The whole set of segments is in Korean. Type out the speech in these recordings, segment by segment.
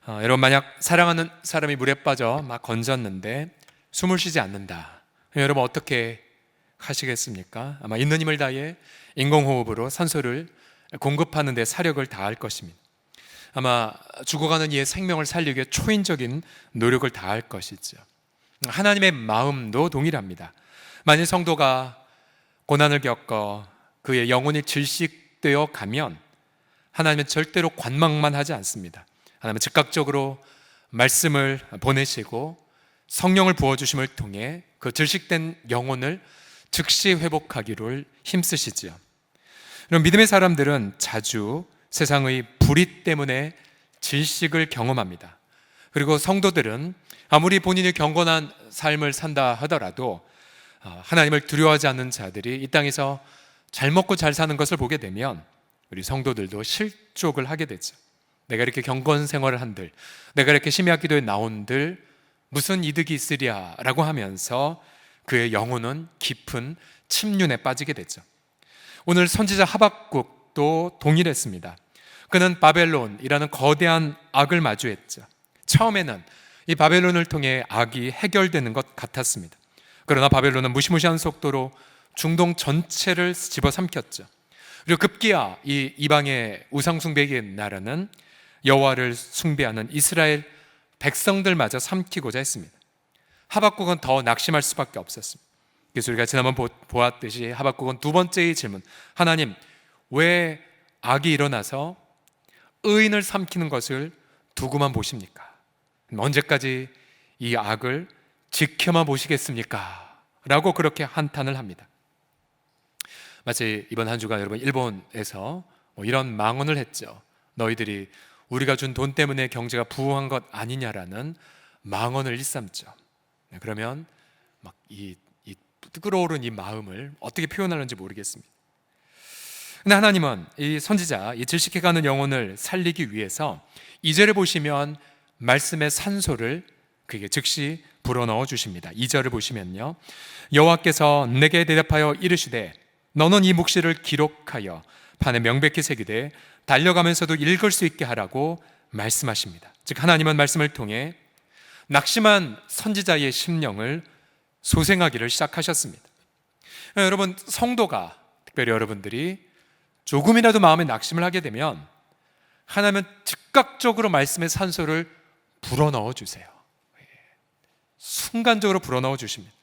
여러분, 만약 사랑하는 사람이 물에 빠져 막 건졌는데 숨을 쉬지 않는다. 여러분 어떻게 하시겠습니까? 아마 있는 힘을 다해 인공호흡으로 산소를 공급하는 데 사력을 다할 것입니다. 아마 죽어가는 이의 생명을 살리기 위해 초인적인 노력을 다할 것이죠. 하나님의 마음도 동일합니다. 만일 성도가 고난을 겪어 그의 영혼이 질식되어 가면 하나님은 절대로 관망만 하지 않습니다. 하나님은 즉각적으로 말씀을 보내시고 성령을 부어주심을 통해 그 질식된 영혼을 즉시 회복하기를 힘쓰시지요. 이런 믿음의 사람들은 자주 세상의 불의 때문에 질식을 경험합니다. 그리고 성도들은 아무리 본인이 경건한 삶을 산다 하더라도 하나님을 두려워하지 않는 자들이 이 땅에서 잘 먹고 잘 사는 것을 보게 되면 우리 성도들도 실족을 하게 되죠. 내가 이렇게 경건 생활을 한들, 내가 이렇게 심야 기도에 나온들 무슨 이득이 있으랴 라고 하면서 그의 영혼은 깊은 침륜에 빠지게 되죠. 오늘 선지자 하박국도 동일했습니다. 그는 바벨론이라는 거대한 악을 마주했죠. 처음에는 이 바벨론을 통해 악이 해결되는 것 같았습니다. 그러나 바벨론은 무시무시한 속도로 중동 전체를 집어삼켰죠. 그리고 급기야 이 이방의 우상숭배의 나라는 여호와를 숭배하는 이스라엘 백성들마저 삼키고자 했습니다. 하박국은 더 낙심할 수밖에 없었습니다. 그래서 우리가 지난번 보았듯이 하박국은 두 번째의 질문, 하나님 왜 악이 일어나서 의인을 삼키는 것을 두고만 보십니까? 언제까지 이 악을 지켜만 보시겠습니까? 라고 그렇게 한탄을 합니다. 마치 이번 한 주간 여러분 일본에서 이런 망언을 했죠. 너희들이 우리가 준 돈 때문에 경제가 부흥한 것 아니냐라는 망언을 일삼죠. 그러면 막 이 끓어오른 이 마음을 어떻게 표현하는지 모르겠습니다. 근데 하나님은 이 선지자, 이 질식해가는 영혼을 살리기 위해서 2절을 보시면 말씀의 산소를 그에게 즉시 불어넣어 주십니다. 2절을 보시면요, 여호와께서 내게 대답하여 이르시되 너는 이 묵시를 기록하여 판에 명백히 새기되 달려가면서도 읽을 수 있게 하라고 말씀하십니다. 즉 하나님은 말씀을 통해 낙심한 선지자의 심령을 소생하기를 시작하셨습니다. 여러분, 성도가, 특별히 여러분들이 조금이라도 마음에 낙심을 하게 되면 하나님은 즉각적으로 말씀의 산소를 불어넣어 주세요. 순간적으로 불어넣어 주십니다.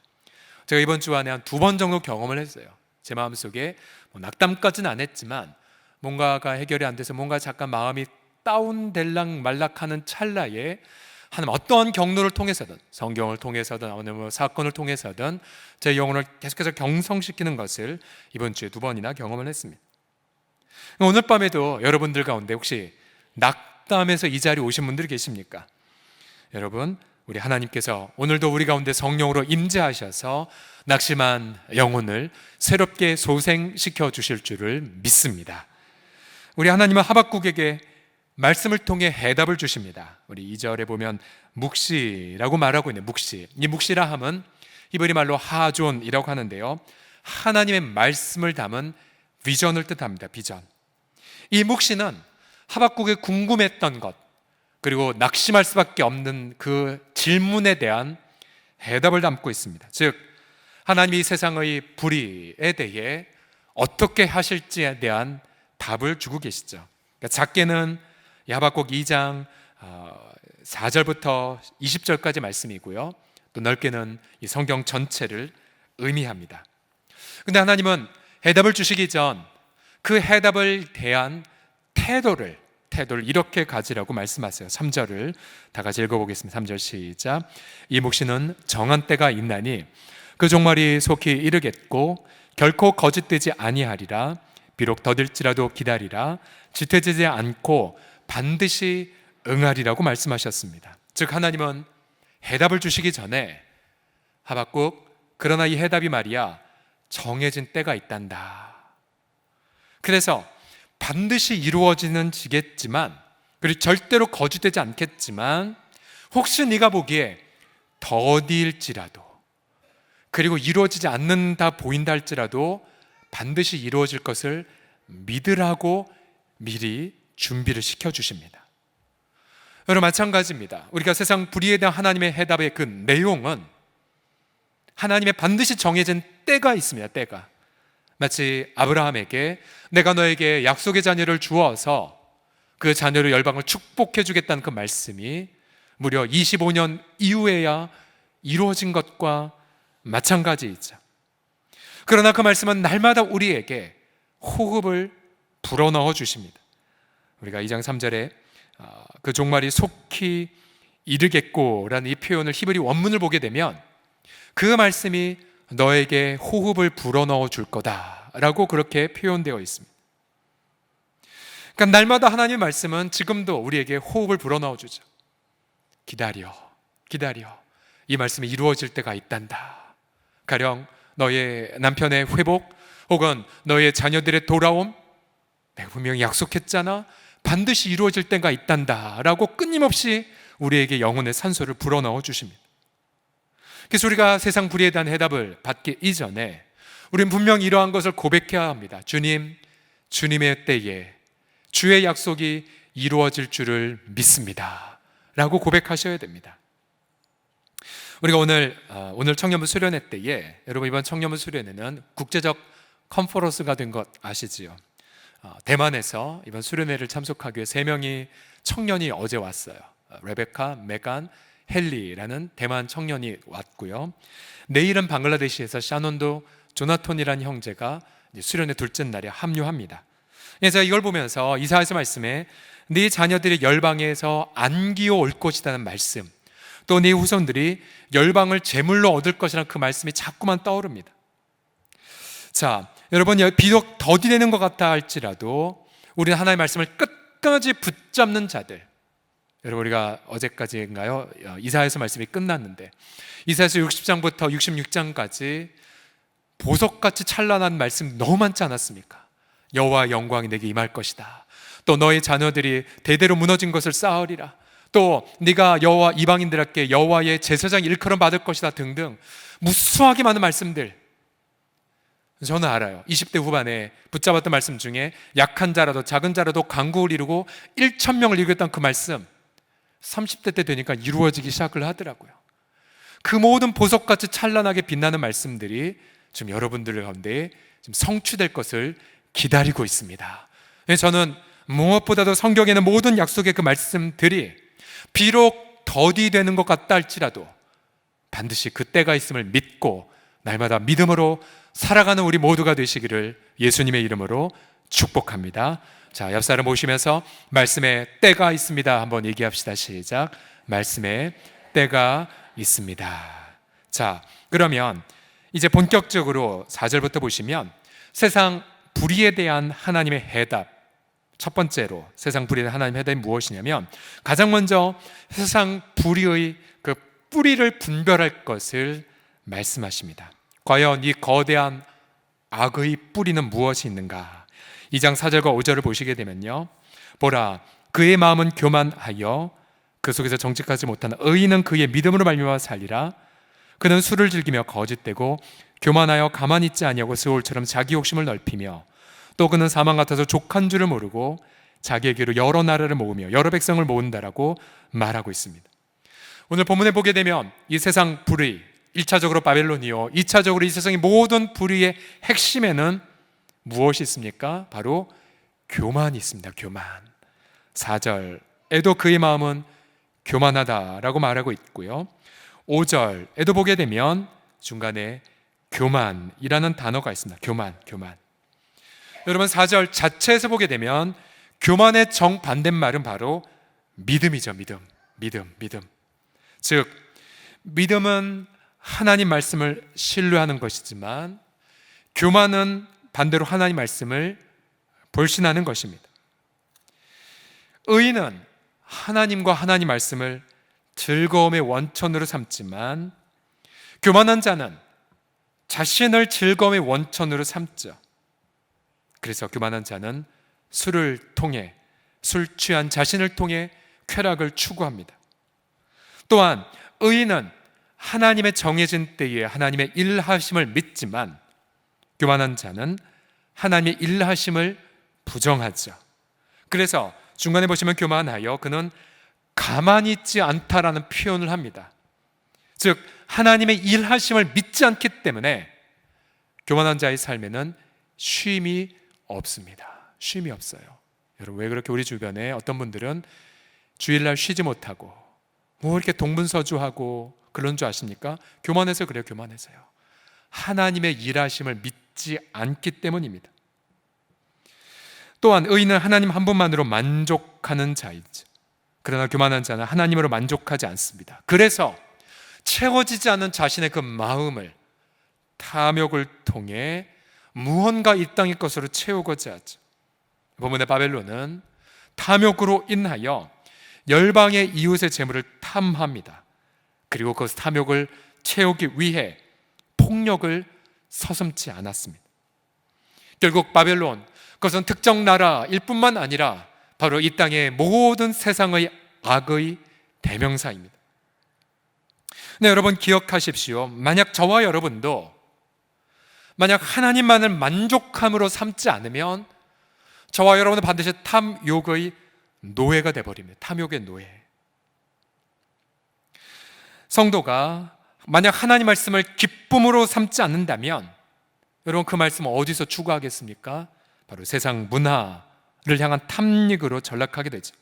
제가 이번 주 안에 한 2번 정도 경험을 했어요. 제 마음속에 낙담까지는 안 했지만 뭔가가 해결이 안 돼서 뭔가 잠깐 마음이 다운될락 말락하는 찰나에 하나님 어떠한 경로를 통해서든, 성경을 통해서든 어느 사건을 통해서든 제 영혼을 계속해서 경성시키는 것을 이번 주에 2번이나 경험을 했습니다. 오늘 밤에도 여러분들 가운데 혹시 낙담해서 이 자리에 오신 분들이 계십니까? 여러분, 우리 하나님께서 오늘도 우리 가운데 성령으로 임재하셔서 낙심한 영혼을 새롭게 소생시켜 주실 줄을 믿습니다. 우리 하나님은 하박국에게 말씀을 통해 해답을 주십니다. 우리 2절에 보면 묵시라고 말하고 있는 묵시, 이 묵시라 함은 히브리 말로 하존이라고 하는데요, 하나님의 말씀을 담은 비전을 뜻합니다. 비전. 이 묵시는 하박국이 궁금했던 것, 그리고 낙심할 수밖에 없는 그 질문에 대한 해답을 담고 있습니다. 즉 하나님이 이 세상의 불의에 대해 어떻게 하실지에 대한 답을 주고 계시죠. 그러니까 작게는 하박국 2장 4절부터 20절까지 말씀이고요, 또 넓게는 이 성경 전체를 의미합니다. 그런데 하나님은 해답을 주시기 전 그 해답을 대한 태도를 이렇게 가지라고 말씀하세요. 3절을 다 같이 읽어보겠습니다. 3절 시작. 이 묵시는 정한 때가 있나니 그 종말이 속히 이르겠고 결코 거짓되지 아니하리라. 비록 더딜지라도 기다리라. 지태지지 않고 반드시 응하리라고 말씀하셨습니다. 즉 하나님은 해답을 주시기 전에 하박국, 그러나 이 해답이 말이야 정해진 때가 있단다. 그래서 반드시 이루어지는 지겠지만, 그리고 절대로 거짓되지 않겠지만, 혹시 네가 보기에 더딜지라도, 그리고 이루어지지 않는다 보인다 할지라도 반드시 이루어질 것을 믿으라고 미리 준비를 시켜주십니다. 여러분 마찬가지입니다. 우리가 세상 불의에 대한 하나님의 해답의 그 내용은 하나님의 반드시 정해진 때가 있습니다. 때가. 마치 아브라함에게 내가 너에게 약속의 자녀를 주어서 그 자녀로 열방을 축복해 주겠다는 그 말씀이 무려 25년 이후에야 이루어진 것과 마찬가지이죠. 그러나 그 말씀은 날마다 우리에게 호흡을 불어넣어 주십니다. 우리가 2장 3절에 그 종말이 속히 이르겠고라는 이 표현을 히브리 원문을 보게 되면 그 말씀이 너에게 호흡을 불어넣어 줄 거다라고 그렇게 표현되어 있습니다. 그러니까 날마다 하나님의 말씀은 지금도 우리에게 호흡을 불어넣어 주죠. 기다려, 기다려. 이 말씀이 이루어질 때가 있단다. 가령 너의 남편의 회복 혹은 너의 자녀들의 돌아옴, 내가 분명히 약속했잖아. 반드시 이루어질 때가 있단다 라고 끊임없이 우리에게 영혼의 산소를 불어넣어 주십니다. 그래서 우리가 세상 불의에 대한 해답을 받기 이전에 우리는 분명히 이러한 것을 고백해야 합니다. 주님, 주님의 때에 주의 약속이 이루어질 줄을 믿습니다 라고 고백하셔야 됩니다. 우리가 오늘 청년부 수련회 때에, 여러분 이번 청년부 수련회는 국제적 컨퍼런스가 된 것 아시지요? 대만에서 이번 수련회를 참석하기 위해 3명이 청년이 어제 왔어요. 레베카, 메간, 헨리라는 대만 청년이 왔고요. 내일은 방글라데시에서 샤논도 조나톤이라는 형제가 수련회 둘째 날에 합류합니다. 그래서 이걸 보면서 이사야서 말씀에 네 자녀들이 열방에서 안기어 올 것이라는 말씀, 또 네 후손들이 열방을 제물로 얻을 것이라는 그 말씀이 자꾸만 떠오릅니다. 자, 여러분 비록 더디되는 것 같다 할지라도 우리는 하나님의 말씀을 끝까지 붙잡는 자들, 여러분 우리가 어제까지인가요? 이사야서 말씀이 끝났는데 이사야서 60장부터 66장까지 보석같이 찬란한 말씀 너무 많지 않았습니까? 여호와의 영광이 내게 임할 것이다. 또 너의 자녀들이 대대로 무너진 것을 쌓으리라. 또 네가 여호와 이방인들에게 여호와의 제사장 일컬음 받을 것이다 등등 무수하게 많은 말씀들. 저는 알아요. 20대 후반에 붙잡았던 말씀 중에 약한 자라도 작은 자라도 강국을 이루고 1,000명을 이루겠다는 그 말씀 30대 때 되니까 이루어지기 시작을 하더라고요. 그 모든 보석같이 찬란하게 빛나는 말씀들이 지금 여러분들 가운데 지금 성취될 것을 기다리고 있습니다. 저는 무엇보다도 성경에는 모든 약속의 그 말씀들이 비록 더디되는 것 같다 할지라도 반드시 그 때가 있음을 믿고 날마다 믿음으로 살아가는 우리 모두가 되시기를 예수님의 이름으로 축복합니다. 자, 옆 사람 보시면서 말씀에 때가 있습니다 한번 얘기합시다. 시작. 말씀에 때가 있습니다. 자, 그러면 이제 본격적으로 4절부터 보시면 세상 불의에 대한 하나님의 해답, 첫 번째로 세상 불의에 대한 하나님의 해답이 무엇이냐면 가장 먼저 세상 불의의 그 뿌리를 분별할 것을 말씀하십니다. 과연 이 거대한 악의 뿌리는 무엇이 있는가? 2장 4절과 5절을 보시게 되면요, 보라, 그의 마음은 교만하여 그 속에서 정직하지 못하는 의인은 그의 믿음으로 말미암아 살리라. 그는 술을 즐기며 거짓되고 교만하여 가만히 있지 아니하고 스올처럼 자기 욕심을 넓히며 또 그는 사망 같아서 족한 줄을 모르고 자기에게로 여러 나라를 모으며 여러 백성을 모은다라고 말하고 있습니다. 오늘 본문에 보게 되면 이 세상 불의, 1차적으로 바벨론이요, 2차적으로 이 세상의 모든 불의의 핵심에는 무엇이 있습니까? 바로 교만이 있습니다. 교만. 4절에도 그의 마음은 교만하다라고 말하고 있고요, 5절에도 보게 되면 중간에 교만이라는 단어가 있습니다. 교만. 여러분 4절 자체에서 보게 되면 교만의 정반대말은 바로 믿음이죠. 믿음. 즉 믿음은 하나님 말씀을 신뢰하는 것이지만 교만은 반대로 하나님 말씀을 불신하는 것입니다. 의인은 하나님과 하나님 말씀을 즐거움의 원천으로 삼지만 교만한 자는 자신을 즐거움의 원천으로 삼죠. 그래서 교만한 자는 술을 통해, 술 취한 자신을 통해 쾌락을 추구합니다. 또한 의인은 하나님의 정해진 때에 하나님의 일하심을 믿지만 교만한 자는 하나님의 일하심을 부정하죠. 그래서 중간에 보시면 교만하여 그는 가만히 있지 않다라는 표현을 합니다. 즉 하나님의 일하심을 믿지 않기 때문에 교만한 자의 삶에는 쉼이 없습니다. 쉼이 없어요. 여러분, 왜 그렇게 우리 주변에 어떤 분들은 주일날 쉬지 못하고 뭐 이렇게 동분서주하고 그런 줄 아십니까? 교만해서 그래요. 교만해서요. 하나님의 일하심을 믿지 않기 때문입니다. 또한 의인은 하나님 한 분만으로 만족하는 자이죠. 그러나 교만한 자는 하나님으로 만족하지 않습니다. 그래서 채워지지 않는 자신의 그 마음을 탐욕을 통해 무언가 이 땅의 것으로 채우고자 하죠. 본문의 바벨론은 탐욕으로 인하여 열방의 이웃의 재물을 탐합니다. 그리고 그 탐욕을 채우기 위해 폭력을 서슴지 않았습니다. 결국 바벨론, 그것은 특정 나라일 뿐만 아니라 바로 이 땅의 모든 세상의 악의 대명사입니다. 네, 여러분 기억하십시오. 만약 저와 여러분도 만약 하나님만을 만족함으로 삼지 않으면 저와 여러분은 반드시 탐욕의 노예가 되어버립니다. 탐욕의 노예. 성도가 만약 하나님 말씀을 기쁨으로 삼지 않는다면 여러분 그 말씀은 어디서 추구하겠습니까? 바로 세상 문화를 향한 탐닉으로 전락하게 되죠.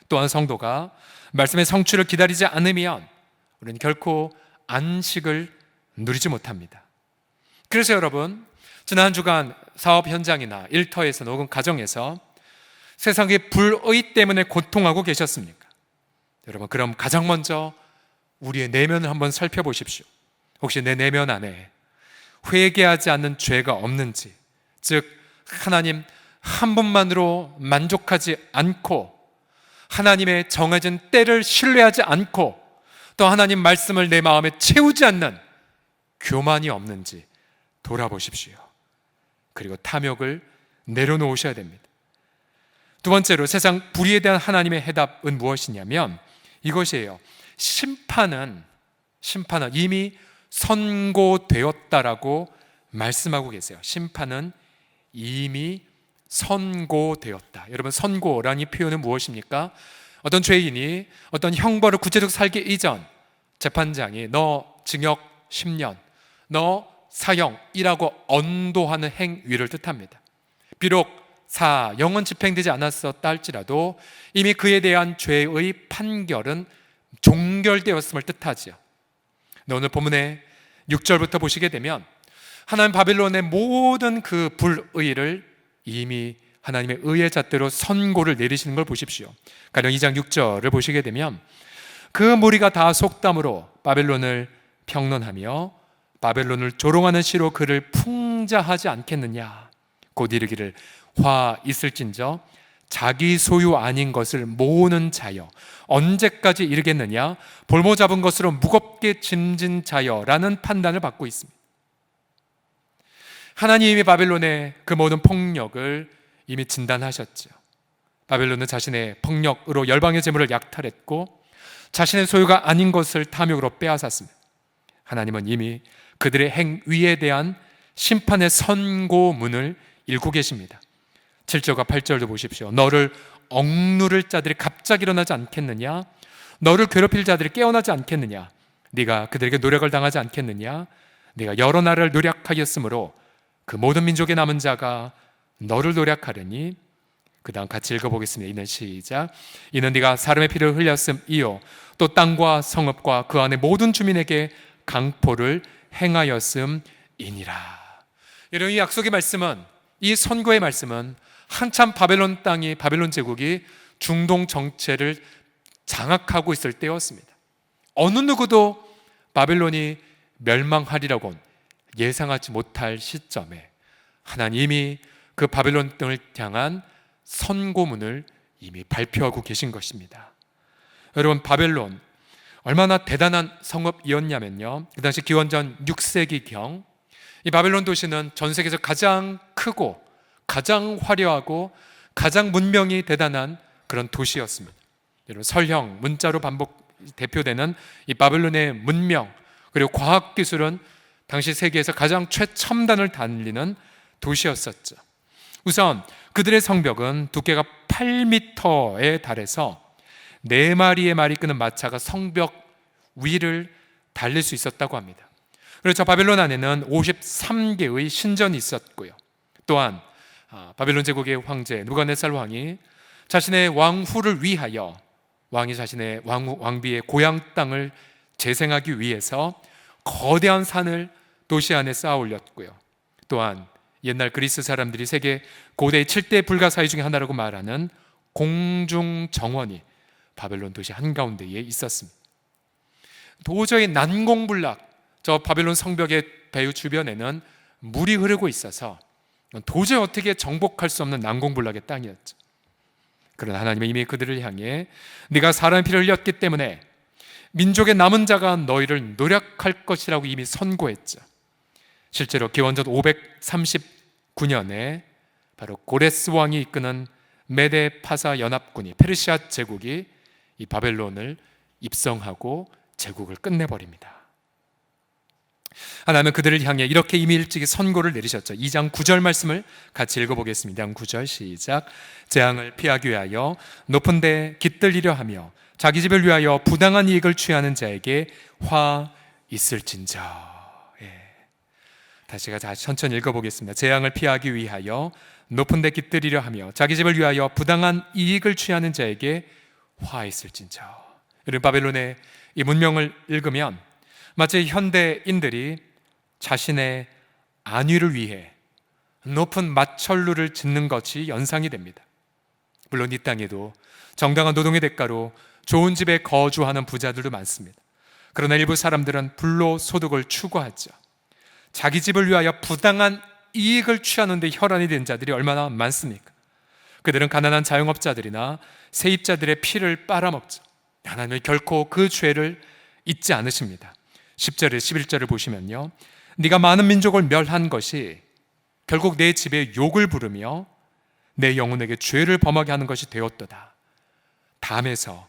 또한 성도가 말씀의 성취를 기다리지 않으면 우리는 결코 안식을 누리지 못합니다. 그래서 여러분, 지난 한 주간 사업 현장이나 일터에서 혹은 가정에서 세상의 불의 때문에 고통하고 계셨습니까? 여러분, 그럼 가장 먼저 우리의 내면을 한번 살펴보십시오. 혹시 내 내면 안에 회개하지 않는 죄가 없는지, 즉 하나님 한 분만으로 만족하지 않고 하나님의 정해진 때를 신뢰하지 않고 또 하나님 말씀을 내 마음에 채우지 않는 교만이 없는지 돌아보십시오. 그리고 탐욕을 내려놓으셔야 됩니다. 두 번째로 세상 불의에 대한 하나님의 해답은 무엇이냐면 이것이에요. 심판은 이미 선고되었다라고 말씀하고 계세요. 심판은 이미 선고되었다. 여러분, 선고라는 이 표현은 무엇입니까? 어떤 죄인이 어떤 형벌을 구체적으로 살기 이전 재판장이 너 징역 10년, 너 사형이라고 언도하는 행위를 뜻합니다. 비록 사형은 집행되지 않았었다 할지라도 이미 그에 대한 죄의 판결은 종결되었음을 뜻하지요. 오늘 본문의 6절부터 보시게 되면 하나님 바벨론의 모든 그 불의를 이미 하나님의 의의 잣대로 선고를 내리시는 걸 보십시오. 가령 2장 6절을 보시게 되면 그 무리가 다 속담으로 바벨론을 평론하며 바벨론을 조롱하는 시로 그를 풍자하지 않겠느냐. 곧 이르기를 화 있을진저 자기 소유 아닌 것을 모으는 자여 언제까지 이르겠느냐. 볼모 잡은 것으로 무겁게 짐진 자여 라는 판단을 받고 있습니다. 하나님이 바벨론의 그 모든 폭력을 이미 진단하셨죠. 바벨론은 자신의 폭력으로 열방의 재물을 약탈했고 자신의 소유가 아닌 것을 탐욕으로 빼앗았습니다. 하나님은 이미 그들의 행위에 대한 심판의 선고문을 읽고 계십니다. 7절과 8절도 보십시오. 너를 억누를 자들이 갑자기 일어나지 않겠느냐? 너를 괴롭힐 자들이 깨어나지 않겠느냐? 네가 그들에게 노력을 당하지 않겠느냐? 네가 여러 나라를 노력하였으므로 그 모든 민족의 남은 자가 너를 노력하려니. 그 다음 같이 읽어보겠습니다. 이는 시작. 이는 네가 사람의 피를 흘렸음이요 또 땅과 성읍과 그 안에 모든 주민에게 강포를 행하였음이니라. 여러분, 이 약속의 말씀은, 이 선고의 말씀은 한참 바벨론 땅이, 바벨론 제국이 중동 정체를 장악하고 있을 때였습니다. 어느 누구도 바벨론이 멸망하리라고는 예상하지 못할 시점에 하나님이 그 바벨론 땅을 향한 선고문을 이미 발표하고 계신 것입니다. 여러분, 바벨론 얼마나 대단한 성읍이었냐면요, 그 당시 기원전 6세기경 이 바벨론 도시는 전 세계에서 가장 크고 가장 화려하고 가장 문명이 대단한 그런 도시였습니다. 여러분, 설형, 문자로 반복 대표되는 이 바벨론의 문명 그리고 과학기술은 당시 세계에서 가장 최첨단을 달리는 도시였었죠. 우선 그들의 성벽은 두께가 8m에 달해서 4마리의 말이 끄는 마차가 성벽 위를 달릴 수 있었다고 합니다. 그래서 바벨론 안에는 53개의 신전이 있었고요. 또한 바벨론 제국의 황제 느부갓네살 왕이 자신의 왕후를 위하여 왕이 자신의 왕비의 고향 땅을 재생하기 위해서 거대한 산을 도시 안에 쌓아 올렸고요. 또한 옛날 그리스 사람들이 세계 고대의 7대 불가사의 중에 하나라고 말하는 공중정원이 바벨론 도시 한가운데에 있었습니다. 도저히 난공불락, 저 바벨론 성벽의 배후 주변에는 물이 흐르고 있어서 도저히 어떻게 정복할 수 없는 난공불락의 땅이었죠. 그러나 하나님은 이미 그들을 향해 네가 사람의 피를 흘렸기 때문에 민족의 남은 자가 너희를 노력할 것이라고 이미 선고했죠. 실제로 기원전 539년에 바로 고레스 왕이 이끄는 메데 파사 연합군이, 페르시아 제국이 이 바벨론을 입성하고 제국을 끝내버립니다. 하나님은 그들을 향해 이렇게 이미 일찍이 선고를 내리셨죠. 2장 9절 말씀을 같이 읽어보겠습니다. 2장 9절 시작. 재앙을 피하기 위하여 높은 데 깃들리려 하며 자기 집을 위하여 부당한 이익을 취하는 자에게 화 있을진저. 다시 천천히 읽어보겠습니다. 재앙을 피하기 위하여 높은 데 깃들이려 하며 자기 집을 위하여 부당한 이익을 취하는 자에게 화 있을진저. 이런 바벨론의 이 문명을 읽으면 마치 현대인들이 자신의 안위를 위해 높은 마철루를 짓는 것이 연상이 됩니다. 물론 이 땅에도 정당한 노동의 대가로 좋은 집에 거주하는 부자들도 많습니다. 그러나 일부 사람들은 불로소득을 추구하죠. 자기 집을 위하여 부당한 이익을 취하는 데 혈안이 된 자들이 얼마나 많습니까? 그들은 가난한 자영업자들이나 세입자들의 피를 빨아먹죠. 하나님은 결코 그 죄를 잊지 않으십니다. 10절에 11절을 보시면요, 네가 많은 민족을 멸한 것이 결국 내 집에 욕을 부르며 내 영혼에게 죄를 범하게 하는 것이 되었도다. 담에서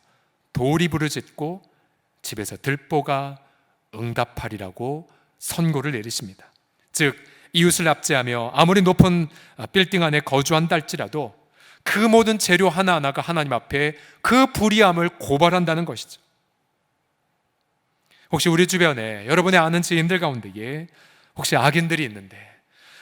돌이 부르짖고 집에서 들보가 응답하리라고 선고를 내리십니다. 즉 이웃을 압제하며 아무리 높은 빌딩 안에 거주한다 할지라도 그 모든 재료 하나하나가 하나님 앞에 그 불의함을 고발한다는 것이죠. 혹시 우리 주변에 여러분의 아는 지인들 가운데에 혹시 악인들이 있는데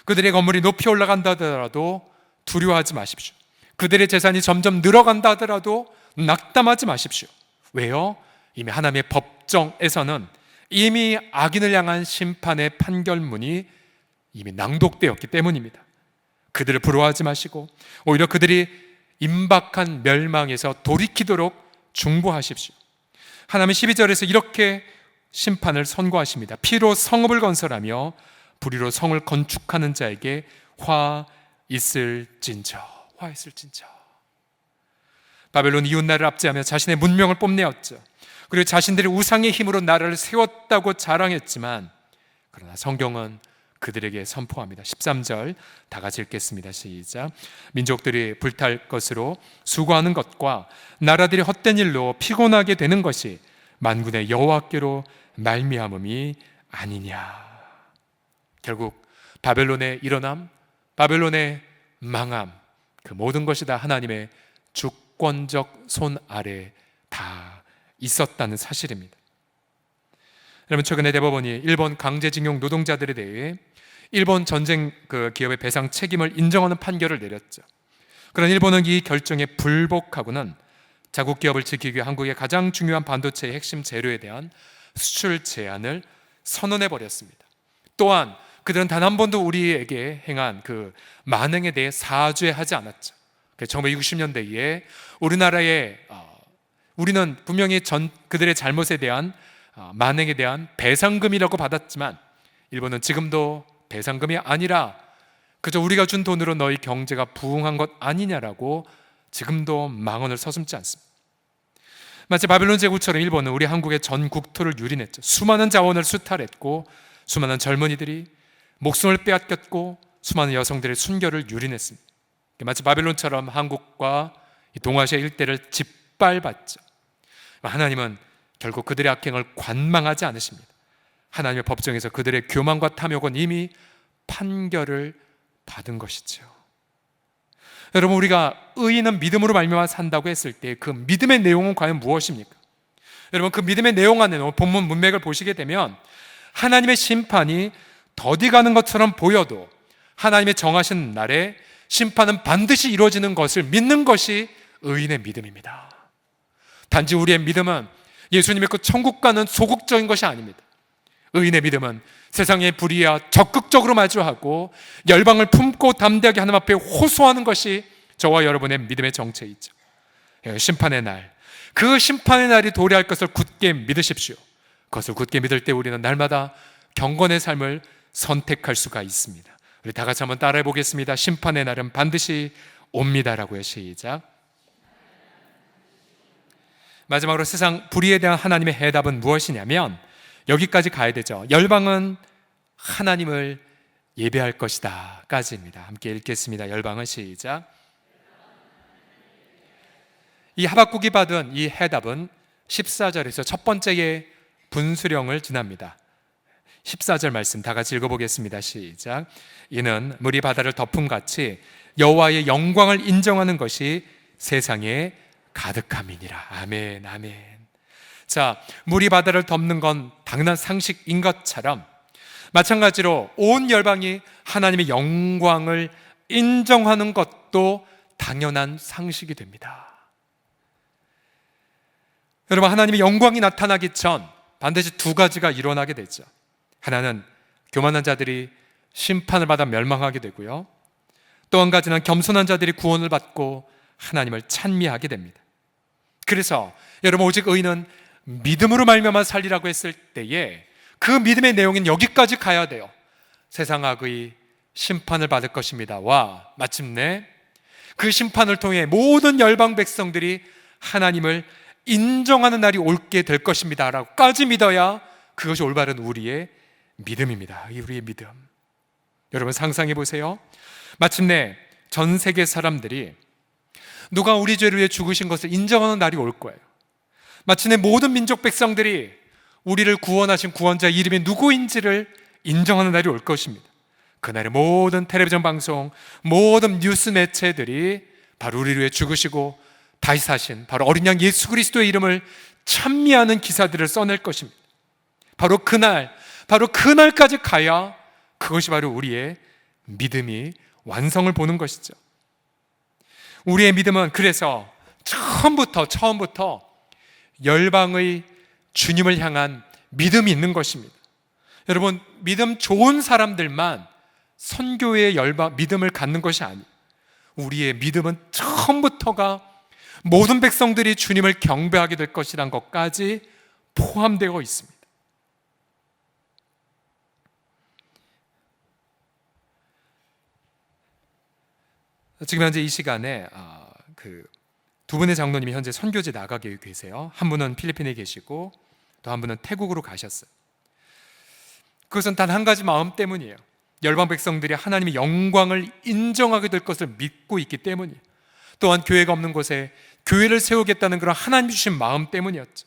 그들의 건물이 높이 올라간다 하더라도 두려워하지 마십시오. 그들의 재산이 점점 늘어간다 하더라도 낙담하지 마십시오. 왜요? 이미 하나님의 법정에서는 이미 악인을 향한 심판의 판결문이 이미 낭독되었기 때문입니다. 그들을 부러워하지 마시고 오히려 그들이 임박한 멸망에서 돌이키도록 중보하십시오. 하나님은 12절에서 이렇게 심판을 선고하십니다. 피로 성읍을 건설하며 불의로 성을 건축하는 자에게 화 있을진저. 화 있을진저. 바벨론 이웃나라를 압제하며 자신의 문명을 뽐내었죠. 그리고 자신들의 우상의 힘으로 나라를 세웠다고 자랑했지만 그러나 성경은 그들에게 선포합니다. 13절 다 같이 읽겠습니다. 시작. 민족들이 불탈 것으로 수고하는 것과 나라들이 헛된 일로 피곤하게 되는 것이 만군의 여호와께로 말미암음이 아니냐. 결국 바벨론의 일어남, 바벨론의 망함, 그 모든 것이 다 하나님의 주권적 손 아래 다 있었다는 사실입니다. 여러분, 최근에 대법원이 일본 강제징용 노동자들에 대해 일본 전쟁 기업의 배상 책임을 인정하는 판결을 내렸죠. 그러나 일본은 이 결정에 불복하고는 자국 기업을 지키기 위해 한국의 가장 중요한 반도체의 핵심 재료에 대한 수출 제한을 선언해 버렸습니다. 또한 그들은 단 한 번도 우리에게 행한 그 만행에 대해 사죄하지 않았죠. 1960년대에 우리는 분명히 그들의 잘못에 대한 만행에 대한 배상금이라고 받았지만 일본은 지금도 배상금이 아니라 그저 우리가 준 돈으로 너희 경제가 부흥한 것 아니냐라고 지금도 망언을 서슴지 않습니다. 마치 바벨론 제국처럼 일본은 우리 한국의 전 국토를 유린했죠. 수많은 자원을 수탈했고 수많은 젊은이들이 목숨을 빼앗겼고 수많은 여성들의 순결을 유린했습니다. 마치 바벨론처럼 한국과 동아시아 일대를 짓밟았죠. 하나님은 결국 그들의 악행을 관망하지 않으십니다. 하나님의 법정에서 그들의 교만과 탐욕은 이미 판결을 받은 것이죠. 여러분, 우리가 의인은 믿음으로 말미암아 산다고 했을 때 그 믿음의 내용은 과연 무엇입니까? 여러분, 그 믿음의 내용 안에는 본문 문맥을 보시게 되면 하나님의 심판이 더디가는 것처럼 보여도 하나님의 정하신 날에 심판은 반드시 이루어지는 것을 믿는 것이 의인의 믿음입니다. 단지 우리의 믿음은 예수님의 그 천국 가는 소극적인 것이 아닙니다. 의인의 믿음은 세상의 불의와 적극적으로 마주하고 열방을 품고 담대하게 하나님 앞에 호소하는 것이 저와 여러분의 믿음의 정체이죠. 심판의 날, 그 심판의 날이 도래할 것을 굳게 믿으십시오. 그것을 굳게 믿을 때 우리는 날마다 경건의 삶을 선택할 수가 있습니다. 우리 다 같이 한번 따라해 보겠습니다. 심판의 날은 반드시 옵니다라고요. 시작. 마지막으로 세상 불의에 대한 하나님의 해답은 무엇이냐면 여기까지 가야 되죠. 열방은 하나님을 예배할 것이다 까지입니다. 함께 읽겠습니다. 열방은 시작. 이 하박국이 받은 이 해답은 14절에서 첫 번째의 분수령을 지납니다. 14절 말씀 다 같이 읽어보겠습니다. 시작. 이는 물이 바다를 덮음같이 여호와의 영광을 인정하는 것이 세상에 가득함이니라. 아멘, 아멘. 자, 물이 바다를 덮는 건 당연한 상식인 것처럼 마찬가지로 온 열방이 하나님의 영광을 인정하는 것도 당연한 상식이 됩니다. 여러분, 하나님의 영광이 나타나기 전 반드시 두 가지가 일어나게 되죠. 하나는 교만한 자들이 심판을 받아 멸망하게 되고요, 또 한 가지는 겸손한 자들이 구원을 받고 하나님을 찬미하게 됩니다. 그래서 여러분, 오직 의인은 믿음으로 말미암아 살리라고 했을 때에 그 믿음의 내용은 여기까지 가야 돼요. 세상 악의 심판을 받을 것입니다. 와, 마침내 그 심판을 통해 모든 열방 백성들이 하나님을 인정하는 날이 올게 될 것입니다 라고까지 믿어야 그것이 올바른 우리의 믿음입니다. 우리의 믿음. 여러분, 상상해 보세요. 마침내 전 세계 사람들이 누가 우리 죄를 위해 죽으신 것을 인정하는 날이 올 거예요. 마침내 모든 민족 백성들이 우리를 구원하신 구원자 이름이 누구인지를 인정하는 날이 올 것입니다. 그날의 모든 텔레비전 방송, 모든 뉴스 매체들이 바로 우리를 위해 죽으시고 다시 사신 바로 어린 양 예수 그리스도의 이름을 찬미하는 기사들을 써낼 것입니다. 바로 그날까지 가야 그것이 바로 우리의 믿음이 완성을 보는 것이죠. 우리의 믿음은 그래서 처음부터 열방의 주님을 향한 믿음이 있는 것입니다. 여러분, 믿음 좋은 사람들만 선교의 믿음을 갖는 것이 아니에요. 우리의 믿음은 처음부터가 모든 백성들이 주님을 경배하게 될 것이란 것까지 포함되어 있습니다. 지금 현재 이 시간에 두 분의 장로님이 현재 선교지 나가게 계세요. 한 분은 필리핀에 계시고 또 한 분은 태국으로 가셨어요. 그것은 단 한 가지 마음 때문이에요. 열방 백성들이 하나님의 영광을 인정하게 될 것을 믿고 있기 때문이에요. 또한 교회가 없는 곳에 교회를 세우겠다는 그런 하나님 주신 마음 때문이었죠.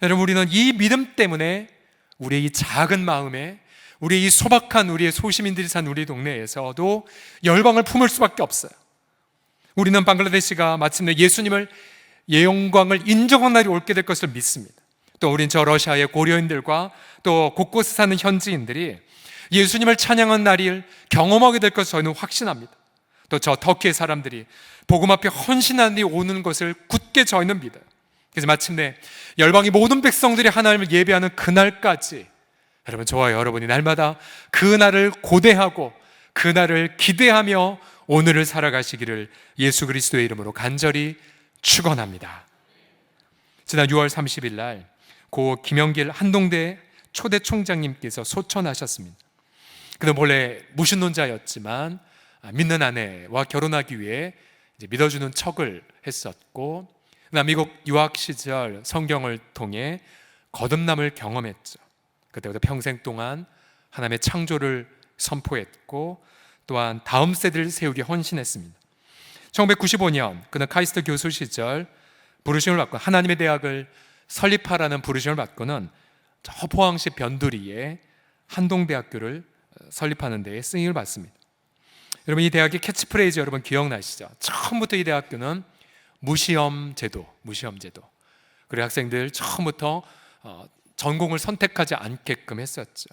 여러분, 우리는 이 믿음 때문에 우리의 이 작은 마음에 우리의 이 소박한 우리의 소시민들이 산 우리 동네에서도 열방을 품을 수밖에 없어요. 우리는 방글라데시가 마침내 예수님을 영광을 인정한 날이 올게 될 것을 믿습니다. 또 우린 저 러시아의 고려인들과 또 곳곳에 사는 현지인들이 예수님을 찬양한 날을 경험하게 될 것을 저희는 확신합니다. 또 저 터키의 사람들이 복음 앞에 헌신한 날이 오는 것을 굳게 저희는 믿어요. 그래서 마침내 열방의 모든 백성들이 하나님을 예배하는 그날까지 여러분, 저와 여러분이 날마다 그날을 고대하고 그날을 기대하며 오늘을 살아가시기를 예수 그리스도의 이름으로 간절히 축원합니다. 지난 6월 30일 날 고 김영길 한동대 초대 총장님께서 소천하셨습니다. 그는 본래 무신론자였지만 믿는 아내와 결혼하기 위해 이제 믿어주는 척을 했었고, 그다음 미국 유학 시절 성경을 통해 거듭남을 경험했죠. 그때부터 평생 동안 하나님의 창조를 선포했고 또한 다음 세대를 세우기 헌신했습니다. 1995년 그는 카이스트 교수 시절 부르심을 받고 하나님의 대학을 설립하라는 부르심을 받고는 저 포항시 변두리에 한동대학교를 설립하는 데에 쓰임을 받습니다. 여러분, 이 대학의 캐치프레이즈 여러분 기억나시죠? 처음부터 이 대학교는 무시험 제도. 그리고 학생들 처음부터 전공을 선택하지 않게끔 했었죠.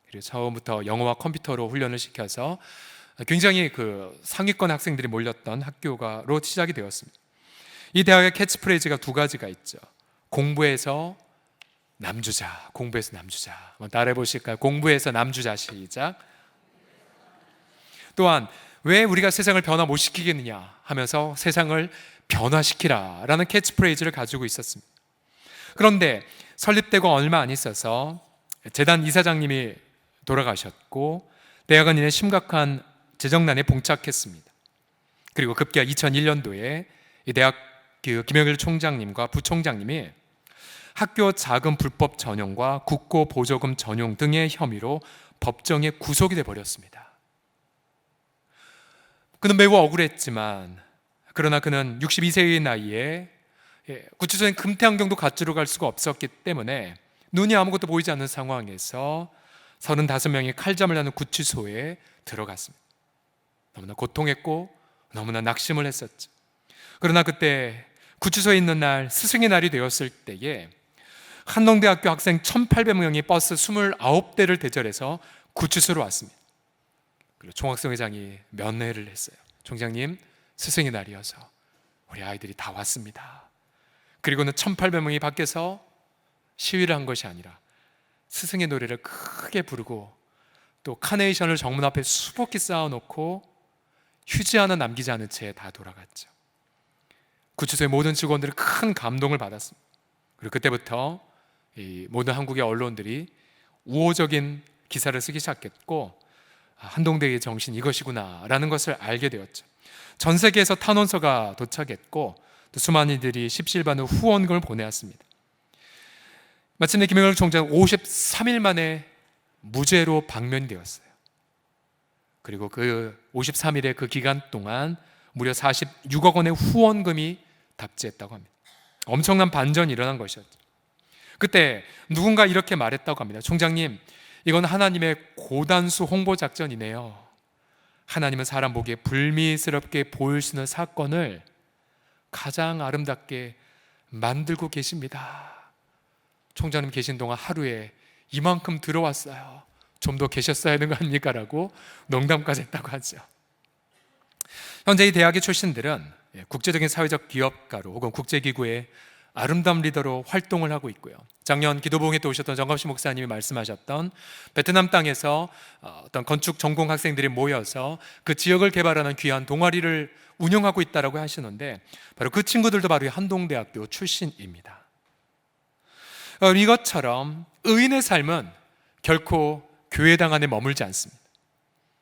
그리고 처음부터 영어와 컴퓨터로 훈련을 시켜서 굉장히 그 상위권 학생들이 몰렸던 학교로 시작이 되었습니다. 이 대학의 캐치프레이즈가 두 가지가 있죠. 공부에서 남주자. 한번 따라해 보실까요? 공부에서 남주자. 시작. 또한 왜 우리가 세상을 변화 못 시키겠느냐 하면서 세상을 변화시키라 라는 캐치프레이즈를 가지고 있었습니다. 그런데 설립되고 얼마 안 있어서 재단 이사장님이 돌아가셨고 대학은 이내 심각한 재정난에 봉착했습니다. 그리고 급기야 2001년도에 이 대학 김영일 총장님과 부총장님이 학교 자금 불법 전용과 국고 보조금 전용 등의 혐의로 법정에 구속이 되어버렸습니다. 그는 매우 억울했지만 그러나 그는 62세의 나이에 구치소에 금태안경도 가지러 갈 수가 없었기 때문에 눈이 아무것도 보이지 않는 상황에서 35명이 칼잠을 자는 구치소에 들어갔습니다. 너무나 고통했고 너무나 낙심을 했었죠. 그러나 그때 구치소에 있는 날, 스승의 날이 되었을 때에 한동대학교 학생 1800명이 버스 29대를 대절해서 구치소로 왔습니다. 그리고 총학생회장이 면회를 했어요. 총장님, 스승의 날이어서 우리 아이들이 다 왔습니다. 그리고는 1800명이 밖에서 시위를 한 것이 아니라 스승의 노래를 크게 부르고 또 카네이션을 정문 앞에 수북히 쌓아놓고 휴지 하나 남기지 않은 채 다 돌아갔죠. 구치소의 모든 직원들은 큰 감동을 받았습니다. 그리고 그때부터 이 모든 한국의 언론들이 우호적인 기사를 쓰기 시작했고 한동대의 정신 이것이구나 라는 것을 알게 되었죠. 전 세계에서 탄원서가 도착했고 또 수많은 이들이 십시일반으로 후원금을 보내왔습니다. 마침내 김영일 총장 53일 만에 무죄로 방면이 되었어요. 그리고 그 53일의 그 기간 동안 무려 46억 원의 후원금이 답지했다고 합니다. 엄청난 반전이 일어난 것이었죠. 그때 누군가 이렇게 말했다고 합니다. 총장님, 이건 하나님의 고단수 홍보 작전이네요. 하나님은 사람 보기에 불미스럽게 보일 수 있는 사건을 가장 아름답게 만들고 계십니다. 총장님 계신 동안 하루에 이만큼 들어왔어요. 좀 더 계셨어야 하는 거 아닙니까? 라고 농담까지 했다고 하죠. 현재 이 대학의 출신들은 국제적인 사회적 기업가로 혹은 국제기구의 아름다운 리더로 활동을 하고 있고요. 작년 기도봉에 또 오셨던 정갑식 목사님이 말씀하셨던 베트남 땅에서 어떤 건축 전공 학생들이 모여서 그 지역을 개발하는 귀한 동아리를 운영하고 있다고 하시는데 바로 그 친구들도 바로 한동대학교 출신입니다. 이것처럼 의인의 삶은 결코 교회당 안에 머물지 않습니다.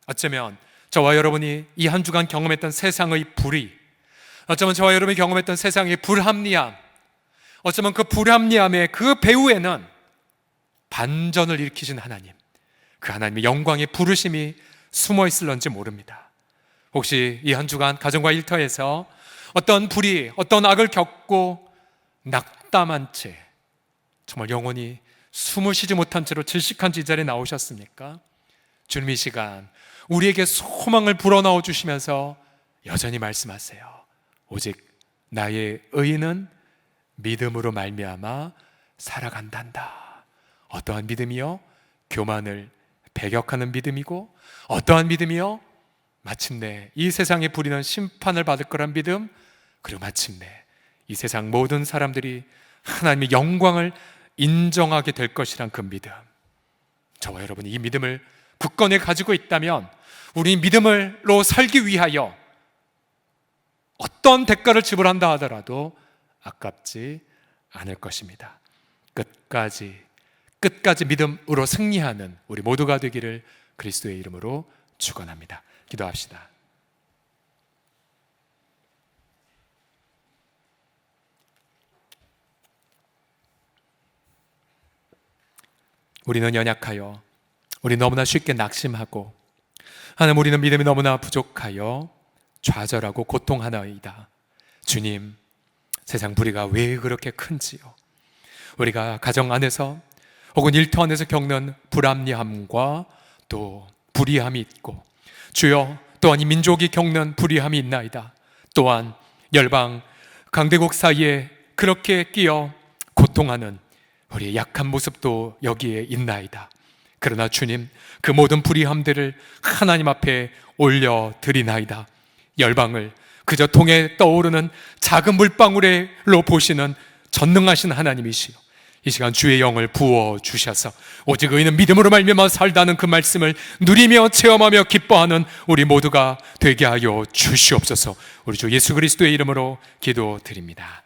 어쩌면 저와 여러분이 이 한 주간 경험했던 세상의 불의, 어쩌면 저와 여러분이 경험했던 세상의 불합리함, 어쩌면 그 불합리함의 그 배후에는 반전을 일으키신 하나님, 그 하나님의 영광의 부르심이 숨어 있을런지 모릅니다. 혹시 이 한 주간 가정과 일터에서 어떤 불의, 어떤 악을 겪고 낙담한 채 정말 영원히 숨을 쉬지 못한 채로 질식한 지자리에 나오셨습니까? 주님 이 시간 우리에게 소망을 불어넣어 주시면서 여전히 말씀하세요. 오직 나의 의인은 믿음으로 말미암아 살아간단다. 어떠한 믿음이요? 교만을 배격하는 믿음이고, 어떠한 믿음이요? 마침내 이 세상에 부리는 심판을 받을 거란 믿음, 그리고 마침내 이 세상 모든 사람들이 하나님의 영광을 인정하게 될 것이란 그 믿음. 저와 여러분이 이 믿음을 굳건히 가지고 있다면 우리 믿음으로 살기 위하여 어떤 대가를 지불한다 하더라도 아깝지 않을 것입니다. 끝까지 믿음으로 승리하는 우리 모두가 되기를 그리스도의 이름으로 축원합니다. 기도합시다. 우리는 연약하여 우리 너무나 쉽게 낙심하고 하나님, 우리는 믿음이 너무나 부족하여 좌절하고 고통하나이다. 주님, 세상 불의가 왜 그렇게 큰지요? 우리가 가정 안에서 혹은 일터 안에서 겪는 불합리함과 또 불의함이 있고, 주여 또한 이 민족이 겪는 불의함이 있나이다. 또한 열방, 강대국 사이에 그렇게 끼어 고통하는 우리의 약한 모습도 여기에 있나이다. 그러나 주님, 그 모든 불의함들을 하나님 앞에 올려드리나이다. 열방을 그저 통에 떠오르는 작은 물방울로 보시는 전능하신 하나님이시요, 이 시간 주의 영을 부어주셔서 오직 의인은 믿음으로 말미암아 살다는 그 말씀을 누리며 체험하며 기뻐하는 우리 모두가 되게 하여 주시옵소서. 우리 주 예수 그리스도의 이름으로 기도드립니다.